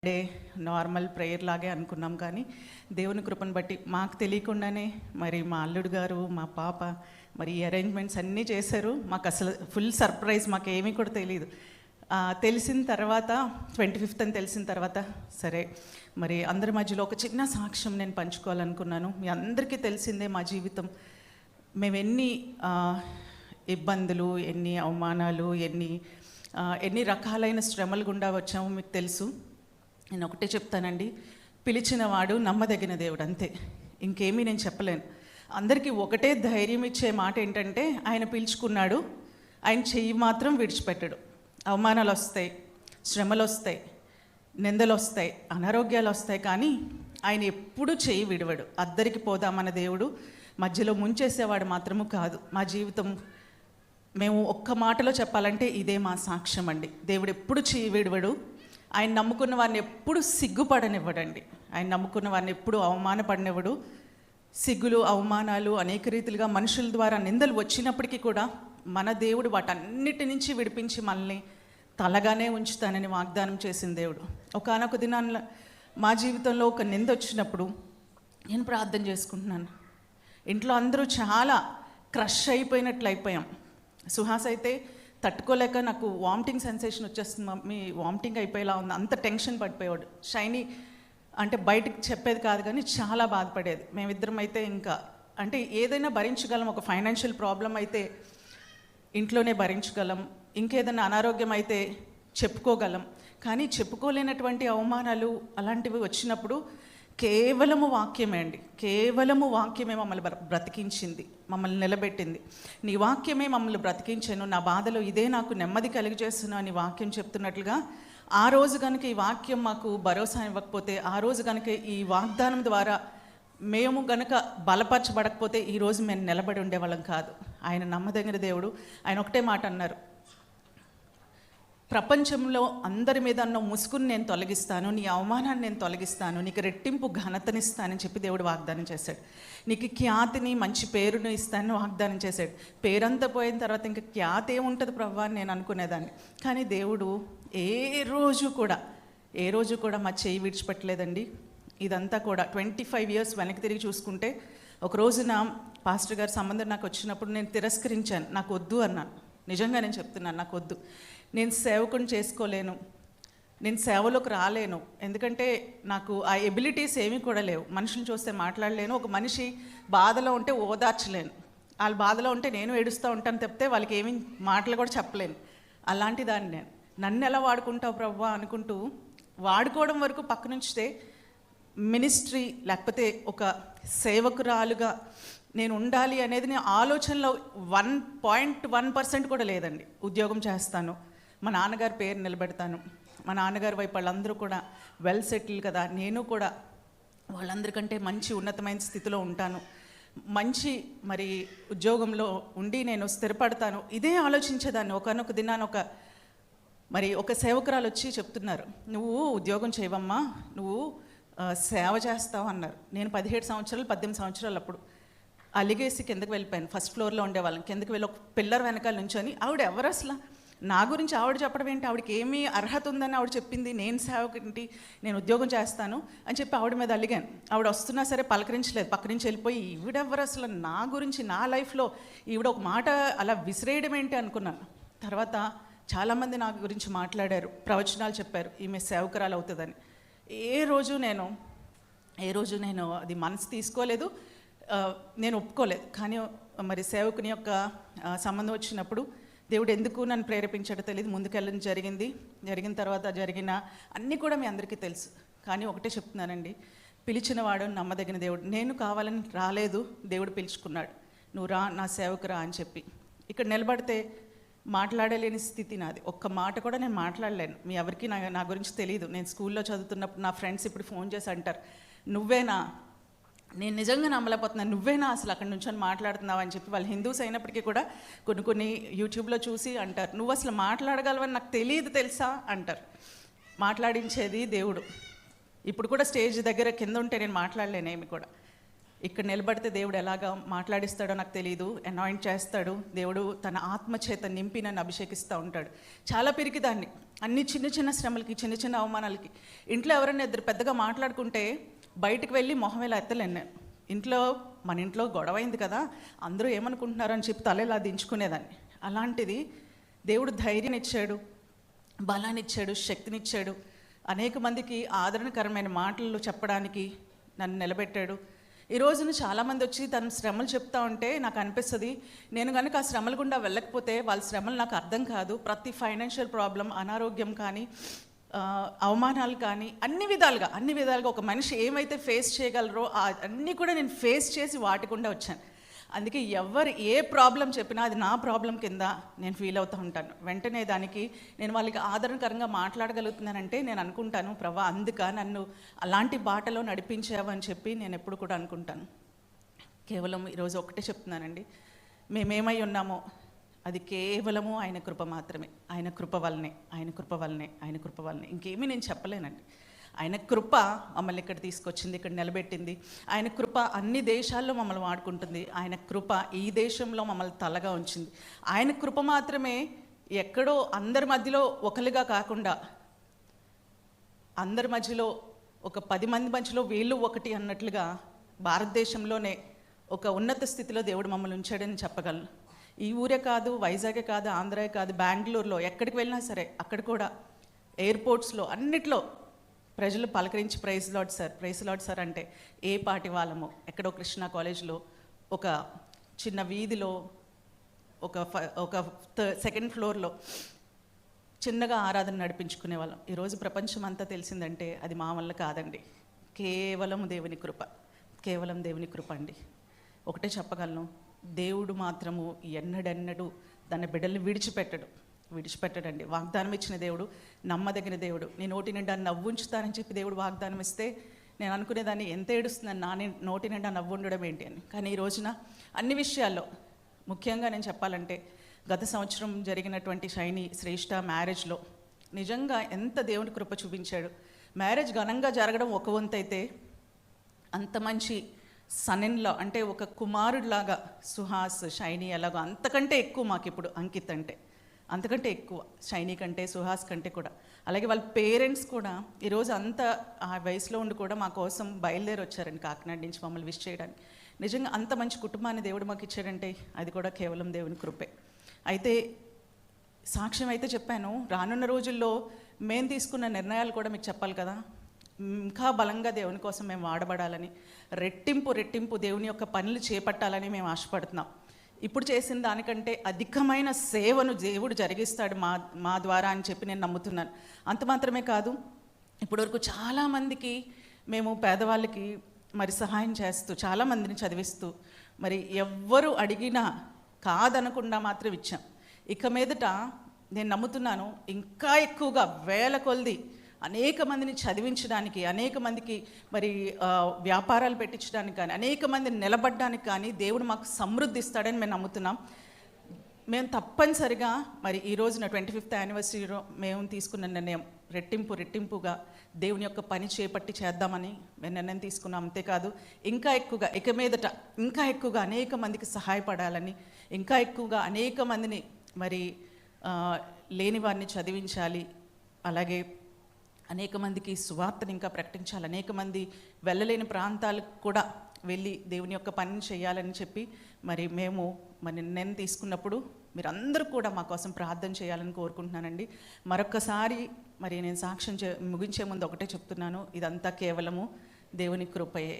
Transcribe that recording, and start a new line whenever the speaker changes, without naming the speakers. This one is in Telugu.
డే నార్మల్ ప్రేయర్ లాగే అనుకున్నాం, కానీ దేవుని కృపను బట్టి మాకు తెలియకుండానే మరి మా అల్లుడు గారు మా పాప మరి ఈ అరేంజ్మెంట్స్ అన్నీ చేశారు. మాకు అసలు ఫుల్ సర్ప్రైజ్, మాకు ఏమీ కూడా తెలియదు. తెలిసిన తర్వాత 25th అని తెలిసిన తర్వాత సరే మరి అందరి మధ్యలో ఒక చిన్న సాక్ష్యం నేను పంచుకోవాలనుకున్నాను. మీ అందరికీ తెలిసిందే మా జీవితం. మేము ఎన్ని ఇబ్బందులు, ఎన్ని అవమానాలు, ఎన్ని రకాలైన శ్రమలు గుండా వచ్చామో మీకు తెలుసు. నేను ఒకటే చెప్తానండి, పిలిచిన వాడు నమ్మదగిన దేవుడు, అంతే, ఇంకేమీ నేను చెప్పలేను. అందరికీ ఒకటే ధైర్యం ఇచ్చే మాట ఏంటంటే, ఆయన పిలుచుకున్నాడు, ఆయన చెయ్యి మాత్రం విడిచిపెట్టడు. అవమానాలు వస్తాయి, శ్రమలు వస్తాయి, నిందలు వస్తాయి, అనారోగ్యాలు వస్తాయి, కానీ ఆయన ఎప్పుడూ చెయ్యి విడవడు. అద్దరికి పోదామన్న దేవుడు, మధ్యలో ముంచేసేవాడు మాత్రము కాదు. మా జీవితం మేము ఒక్క మాటలో చెప్పాలంటే ఇదే మా సాక్ష్యం అండి. దేవుడు ఎప్పుడు చెయ్యి విడవడు. ఆయన నమ్ముకున్న వారిని ఎప్పుడు సిగ్గుపడనివ్వడండి. ఆయన నమ్ముకున్న వారిని ఎప్పుడు అవమానపడనివ్వడు. సిగ్గులు, అవమానాలు, అనేక రీతిలుగా మనుషుల ద్వారా నిందలు వచ్చినప్పటికీ కూడా మన దేవుడు వాటన్నిటి నుంచి విడిపించి మనల్ని తలగానే ఉంచుతానని వాగ్దానం చేసిన దేవుడు. ఒకానొక దినాల్లో మా జీవితంలో ఒక నింద వచ్చినప్పుడు నేను ప్రార్థన చేసుకుంటున్నాను. ఇంట్లో అందరూ చాలా క్రష్ అయిపోయినట్లు. సుహాస్ అయితే తట్టుకోలేక నాకు వామిటింగ్ సెన్సేషన్ వచ్చేస్తుంది, మమ్మీ వామిటింగ్ అయిపోయేలా ఉంది, అంత టెన్షన్ పడిపోయాడు. షైనీ అంటే బయటకు చెప్పేది కాదు, కానీ చాలా బాధపడేది. మేమిద్దరం అయితే ఇంకా అంటే ఏదైనా భరించగలం. ఒక ఫైనాన్షియల్ ప్రాబ్లం అయితే ఇంట్లోనే భరించగలం, ఇంకేదైనా అనారోగ్యం అయితే చెప్పుకోగలం, కానీ చెప్పుకోలేనటువంటి అవమానాలు అలాంటివి వచ్చినప్పుడు కేవలము వాక్యమే అండి, కేవలము వాక్యమే మమ్మల్ని బ్రతికించింది, మమ్మల్ని నిలబెట్టింది. నీ వాక్యమే మమ్మల్ని బ్రతికించాను, నా బాధలో ఇదే నాకు నెమ్మది కలిగజేస్తున్నాను అని వాక్యం చెప్తున్నట్లుగా, ఆ రోజు కనుక ఈ వాక్యం మాకు భరోసా ఇవ్వకపోతే, ఆ రోజు కనుక ఈ వాగ్దానం ద్వారా మేము గనుక బలపరచబడకపోతే ఈరోజు మేము నిలబడి ఉండేవాళ్ళం కాదు. ఆయన నమ్మదగిన దేవుడు. ఆయన ఒకటే మాట అన్నారు, ప్రపంచంలో అందరి మీద ఉన్న ముసుగుని నేను తొలగిస్తాను, నీ అవమానాన్ని నేను తొలగిస్తాను, నీకు రెట్టింపు ఘనతనిస్తానని చెప్పి దేవుడు వాగ్దానం చేశాడు. నీకు ఖ్యాతిని, మంచి పేరును ఇస్తానని వాగ్దానం చేశాడు. పేరంతా పోయిన తర్వాత ఇంకా ఖ్యాతి ఏముంటుంది ప్రభా అని నేను అనుకునేదాన్ని. కానీ దేవుడు ఏ రోజు కూడా మా చేయి విడిచిపెట్టలేదండి. ఇదంతా కూడా 25 years వెనక్కి తిరిగి చూసుకుంటే, ఒక రోజున పాస్టర్ గారి సంబంధం నాకు వచ్చినప్పుడు నేను తిరస్కరించాను. నాకు వద్దు అన్నాను. నిజంగా నేను చెప్తున్నాను, నాకు వద్దు, నేను సేవకుని చేసుకోలేను, నేను సేవలోకి రాలేను, ఎందుకంటే నాకు ఆ ఎబిలిటీస్ ఏమీ కూడా లేవు. మనుషులు చూస్తే మాట్లాడలేను, ఒక మనిషి బాధలో ఉంటే ఓదార్చలేను, వాళ్ళ బాధలో ఉంటే నేను ఏడుస్తూ ఉంటాను తప్పితే వాళ్ళకి ఏమీ మాటలు కూడా చెప్పలేను. అలాంటి దాన్ని నన్ను ఎలా వాడుకుంటావు ప్రభా అనుకుంటూ వాడుకోవడం వరకు పక్కనుంచితే, మినిస్ట్రీ లేకపోతే ఒక సేవకురాలుగా నేను ఉండాలి అనేది నేను ఆలోచనలో 1.1% కూడా లేదండి. ఉద్యోగం చేస్తాను, మా నాన్నగారి పేరు నిలబెడతాను, మా నాన్నగారి వైపు వాళ్ళందరూ కూడా వెల్ సెటిల్ కదా, నేను కూడా వాళ్ళందరికంటే మంచి ఉన్నతమైన స్థితిలో ఉంటాను, మంచి మరి ఉద్యోగంలో ఉండి నేను స్థిరపడతాను, ఇదే ఆలోచించేదాన్ని. ఒకనొక దినాన్ని ఒక సేవకురాలు వచ్చి చెప్తున్నారు, నువ్వు ఉద్యోగం చేయవమ్మా, నువ్వు సేవ చేస్తావు అన్నారు. నేను 17 సంవత్సరాలు 18 సంవత్సరాలు అప్పుడు అలిగేసి కిందకి వెళ్ళిపోయాను. ఫస్ట్ ఫ్లోర్లో ఉండేవాళ్ళం. కిందకి వెళ్ళి ఒక పిల్లర్ వెనకాల నుంచొని, ఆవిడ ఎవరు అసలు, నా గురించి ఆవిడ చెప్పడం ఏంటి, ఆవిడకి ఏమీ అర్హత ఉందని ఆవిడ చెప్పింది, నేను సేవకేంటి, నేను ఉద్యోగం చేస్తాను అని చెప్పి ఆవిడ మీద అలిగాను. ఆవిడ వస్తున్నా సరే పలకరించలేదు, పక్క నుంచి వెళ్ళిపోయి, ఈవిడెవరు అసలు, నా గురించి, నా లైఫ్లో ఈవిడ ఒక మాట అలా విసిరేయడం ఏంటి అనుకున్నాను. తర్వాత చాలామంది నా గురించి మాట్లాడారు, ప్రవచనాలు చెప్పారు, ఈమె సేవకురాలు అవుతుందని. ఏ రోజు నేను అది మనసు తీసుకోలేదు, నేను ఒప్పుకోలేదు. కానీ మరి సేవకుని యొక్క సంబంధం వచ్చినప్పుడు దేవుడు ఎందుకు నన్ను ప్రేరేపించడం తెలియదు, ముందుకెళ్ళడం జరిగిన తర్వాత జరిగిన అన్నీ కూడా మీ అందరికీ తెలుసు. కానీ ఒకటే చెప్తున్నానండి, పిలిచిన వాడు నమ్మదగిన దేవుడు. నేను కావాలని రాలేదు, దేవుడు పిలుచుకున్నాడు, నువ్వు రా నా సేవకు రా అని చెప్పి. ఇక్కడ నిలబడితే మాట్లాడలేని స్థితి నాది, ఒక్క మాట కూడా నేను మాట్లాడలేను. మీ ఎవరికి నా గురించి తెలియదు. నేను స్కూల్లో చదువుతున్నప్పుడు నా ఫ్రెండ్స్ ఇప్పుడు ఫోన్ చేసి అంటారు, నువ్వేనా, నేను నిజంగా నమ్మలేకపోతున్నాను, నువ్వేనా అసలు అక్కడి నుంచి మాట్లాడుతున్నావు అని చెప్పి. వాళ్ళు హిందూస్ అయినప్పటికీ కూడా కొన్ని యూట్యూబ్లో చూసి అంటారు, నువ్వు అసలు మాట్లాడగలవని నాకు తెలియదు తెలుసా అంటారు. మాట్లాడించేది దేవుడు. ఇప్పుడు కూడా స్టేజ్ దగ్గర కింద ఉంటే నేను మాట్లాడలేను ఏమి కూడా. ఇక్కడ నిలబడితే దేవుడు ఎలాగా మాట్లాడిస్తాడో నాకు తెలియదు, అనాయింట్ చేస్తాడు దేవుడు, తన ఆత్మ చేత నింపి నన్ను అభిషేకిస్తూ ఉంటాడు. చాలా పిరికిదాన్ని, అన్ని చిన్న చిన్న శ్రమలకి, చిన్న చిన్న అవమానాలకి. ఇంట్లో ఎవరైనా ఇద్దరు పెద్దగా మాట్లాడుకుంటే బయటకు వెళ్ళి మొహం ఇలా ఎత్తలేను నేను. మన ఇంట్లో గొడవ అయింది కదా, అందరూ ఏమనుకుంటున్నారు అని చెప్పి తల ఇలా దించుకునేదాన్ని. అలాంటిది దేవుడు ధైర్యం ఇచ్చాడు, బలాన్ని ఇచ్చాడు, శక్తినిచ్చాడు, అనేక మందికి ఆదరణకరమైన మాటలు చెప్పడానికి నన్ను నిలబెట్టాడు. ఈ రోజున చాలామంది వచ్చి తన శ్రమలు చెప్తా ఉంటే నాకు అనిపిస్తుంది, నేను కనుక ఆ శ్రమల గుండా వెళ్ళకపోతే వాళ్ళ శ్రమలు నాకు అర్థం కాదు. ప్రతి ఫైనాన్షియల్ ప్రాబ్లం, అనారోగ్యం కానీ, అవమానాలు కానీ, అన్ని విధాలుగా ఒక మనిషి ఏమైతే ఫేస్ చేయగలరో అన్నీ కూడా నేను ఫేస్ చేసి వాటికుండా వచ్చాను. అందుకే ఎవరు ఏ ప్రాబ్లం చెప్పినా అది నా ప్రాబ్లం కింద నేను ఫీల్ అవుతూ ఉంటాను. వెంటనే దానికి నేను వాళ్ళకి ఆదరణకరంగా మాట్లాడగలుగుతున్నానంటే నేను అనుకుంటాను, ప్రభా అందుక నన్ను అలాంటి బాటలో నడిపించావు అని చెప్పి నేను ఎప్పుడు కూడా అనుకుంటాను. కేవలం ఈరోజు ఒకటే చెప్తున్నానండి, మేమేమై ఉన్నామో అది కేవలము ఆయన కృప మాత్రమే. ఆయన కృప వల్లనే ఇంకేమీ నేను చెప్పలేనండి. ఆయన కృప మమ్మల్ని ఇక్కడ తీసుకొచ్చింది, ఇక్కడ నిలబెట్టింది. ఆయన కృప అన్ని దేశాల్లో మమ్మల్ని వాడుకుంటుంది. ఆయన కృప ఈ దేశంలో మమ్మల్ని తలగా ఉంచింది. ఆయన కృప మాత్రమే ఎక్కడో అందరి మధ్యలో ఒకరిగా కాకుండా, అందరి మధ్యలో ఒక 10 మంది మధ్యలో వీళ్ళు ఒకటి అన్నట్లుగా భారతదేశంలోనే ఒక ఉన్నత స్థితిలో దేవుడు మమ్మల్ని ఉంచాడని చెప్పగలను. ఈ ఊరే కాదు, వైజాగే కాదు, ఆంధ్రే కాదు, బెంగళూరులో ఎక్కడికి వెళ్ళినా సరే అక్కడ కూడా ఎయిర్పోర్ట్స్లో అన్నిట్లో ప్రజలు పలకరించి ప్రైజ్ లార్డ్ సార్ అంటే ఏ పాటి వాళ్ళము. ఎక్కడో కృష్ణా కాలేజ్లో ఒక చిన్న వీధిలో ఒక సెకండ్ ఫ్లోర్లో చిన్నగా ఆరాధన నడిపించుకునే వాళ్ళం. ఈరోజు ప్రపంచం అంతా తెలిసిందంటే అది మా వల్ల కాదండి, కేవలం దేవుని కృప అండి. ఒకటే చెప్పగలను, దేవుడు మాత్రము ఎన్నడెన్నడూ తన బిడ్డల్ని విడిచిపెట్టడండి. వాగ్దానం ఇచ్చిన దేవుడు, నమ్మదగిన దేవుడు. నీ నోటి నిండా నవ్వుంచుతానని చెప్పి దేవుడు వాగ్దానం ఇస్తే నేను అనుకునేదాన్ని, ఎంత ఏడుస్తున్నాను నా నోటి నిండా నవ్వు ఉండడం ఏంటి అని. కానీ ఈ రోజున అన్ని విషయాల్లో ముఖ్యంగా నేను చెప్పాలంటే, గత సంవత్సరం జరిగినటువంటి షైనీ శ్రేష్ఠ మ్యారేజ్లో నిజంగా ఎంత దేవుని కృప చూపించాడు. మ్యారేజ్ ఘనంగా జరగడం ఒక వంతు అయితే, అంత మంచి సన్నిన్లో అంటే ఒక కుమారుడిలాగా సుహాస్, షైనీ ఎలాగో అంతకంటే ఎక్కువ మాకు ఇప్పుడు అంకిత్ అంటే, అంతకంటే ఎక్కువ షైనీ కంటే, సుహాస్ కంటే కూడా. అలాగే వాళ్ళ పేరెంట్స్ కూడా ఈరోజు అంత ఆ వయసులో ఉండి కూడా మా కోసం బయలుదేరి వచ్చారండి కాకినాడ నుంచి మమ్మల్ని విష్ చేయడానికి. నిజంగా అంత మంచి కుటుంబాన్ని దేవుడు మాకు ఇచ్చాడంటే అది కూడా కేవలం దేవుని కృపే. అయితే సాక్ష్యం అయితే చెప్పాను, రానున్న రోజుల్లో మేము తీసుకున్న నిర్ణయాలు కూడా మీకు చెప్పాలి కదా. ఇంకా బలంగా దేవుని కోసం మేము వాడబడాలని, రెట్టింపు దేవుని యొక్క పనులు చేపట్టాలని మేము ఆశపడుతున్నాం. ఇప్పుడు చేసిన దానికంటే అధికమైన సేవను దేవుడు జరిగిస్తాడు మా ద్వారా అని చెప్పి నేను నమ్ముతున్నాను. అంత మాత్రమే కాదు, ఇప్పటివరకు చాలామందికి మేము పేదవాళ్ళకి మరి సహాయం చేస్తూ, చాలామందిని చదివిస్తూ, మరి ఎవ్వరు అడిగినా కాదనకుండా మాత్రం ఇచ్చాం. ఇక మీదట నేను నమ్ముతున్నాను ఇంకా ఎక్కువగా వేల కొలది అనేక మందిని చదివించడానికి, అనేక మందికి మరి వ్యాపారాలు పెట్టించడానికి కానీ, అనేక మందిని నిలబడడానికి కానీ దేవుడు మాకు సమృద్ధి ఇస్తాడని మేము నమ్ముతున్నాం. మేము తప్పనిసరిగా మరి ఈ రోజున 25th యానివర్సరీలో మేము తీసుకున్న నిర్ణయం రెట్టింపుగా దేవుని యొక్క పని చేపట్టి చేద్దామని మేము నిర్ణయం తీసుకున్నాం. అంతేకాదు ఇంకా ఎక్కువగా, ఇక మీదట ఇంకా ఎక్కువగా అనేక మందికి సహాయపడాలని, ఇంకా ఎక్కువగా అనేక మందిని మరి లేని వారిని చదివించాలి, అలాగే అనేక మందికి సువార్తను ఇంకా ప్రకటించాలి, అనేక మంది వెళ్ళలేని ప్రాంతాలకు కూడా వెళ్ళి దేవుని యొక్క పనిని చేయాలని చెప్పి మరి మేము నిర్ణయం తీసుకున్నప్పుడు మీరందరూ కూడా మా కోసం ప్రార్థన చేయాలని కోరుకుంటున్నానండి. మరొక్కసారి మరి నేను సాక్ష్యం ముగించే ముందు ఒకటే చెప్తున్నాను, ఇదంతా కేవలము దేవుని కృపయే.